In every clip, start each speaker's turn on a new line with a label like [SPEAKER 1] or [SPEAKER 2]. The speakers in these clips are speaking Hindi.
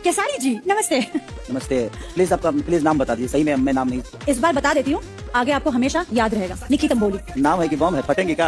[SPEAKER 1] केसारी जी नमस्ते।
[SPEAKER 2] नमस्ते। प्लीज आपका नाम बता दीजिए। सही में मैं नाम नहीं।
[SPEAKER 1] इस बार बता देती हूँ, आगे आपको हमेशा याद रहेगा। निक्की तंबोली।
[SPEAKER 2] नाम है कि बम है? फटेंगे क्या?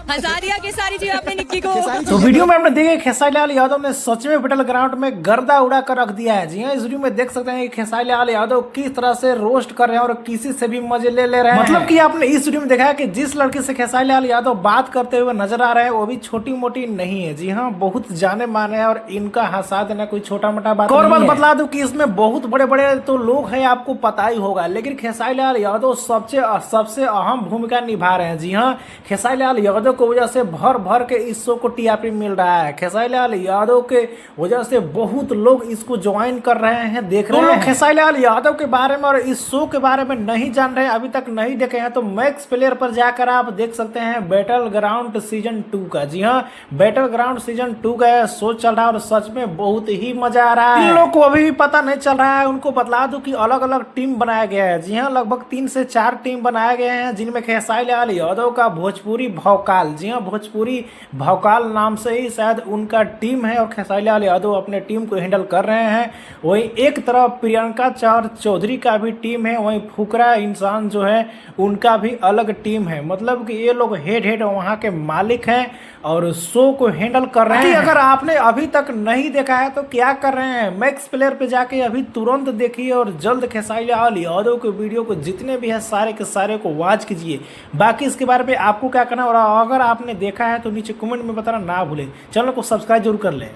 [SPEAKER 1] हजारिया केसारी जी आपने निक्की को।
[SPEAKER 3] तो वीडियो में आपने देखे खेसारी लाल यादव ने सच में बैटल ग्राउंड में गर्दा उड़ा कर रख दिया है। जी हाँ, इस वीडियो में देख सकते हैं कि खेसारी लाल यादव किस तरह से रोस्ट कर रहे हैं और किसी से भी मजे ले रहे हैं। मतलब कि आपने इस वीडियो में देखा है कि जिस लड़की से खेसारी लाल यादव बात करते हुए नजर आ रहे हैं वो भी छोटी मोटी नहीं है। जी हाँ, बहुत जाने माने हैं और इनका हंसा देना कोई छोटा मोटा बात और बात बतला दूं कि इसमें बहुत बड़े बड़े तो लोग हैं, आपको पता ही होगा, लेकिन खेसारी लाल यादव सबसे अहम भूमिका निभा रहे हैं। जी हाँ, खेसारी लाल यादव की वजह से भर भर के इस शो को टीआरपी मिल रहा है। खेसारी लाल यादव के वजह से बहुत लोग इसको ज्वाइन कर रहे हैं, देख रहे हैं। खेसारी लाल यादव के बारे में और इस शो के बारे में नहीं जान रहे हैं, अभी तक नहीं देखे हैं, तो मैक्स प्लेयर पर जाकर आप देख सकते हैं बैटल ग्राउंड सीजन 2 का। जी हाँ, बैटल ग्राउंड सीजन 2 का शो चल रहा है और सच में बहुत ही मजा आ रहा है। इन लोग को अभी भी पता नहीं चल रहा है, उनको बतला दूं कि अलग अलग टीम बनाया गया है। जी हाँ, लगभग 3 से 4 टीम बनाए गए हैं, जिनमें खेसारी लाल यादव का भोजपुरी भौकाल, जी हाँ, भोजपुरी भौकाल नाम से ही शायद उनका टीम है और खेसारी लाल यादव अपने टीम को हैंडल कर रहे हैं। वहीं एक तरफ प्रियंका चौधरी का भी टीम है, वहीं फुकरा इंसान जो है उनका भी अलग टीम है। मतलब कि ये लोग हेड वहाँ के मालिक हैं और शो को हैंडल कर रहे हैं। अगर आपने अभी तक नहीं देखा है तो क्या कर रहे हैं, मैक्स प्लेयर पे जाके अभी तुरंत देखिए और जल्द खेसारी लाल यादव के वीडियो को जितने भी है सारे के सारे को वॉच कीजिए। बाकी इसके बारे में आपको क्या करना है और अगर आपने देखा है तो नीचे कमेंट में बताना ना भूलें। चैनल को सब्सक्राइब जरूर कर लें।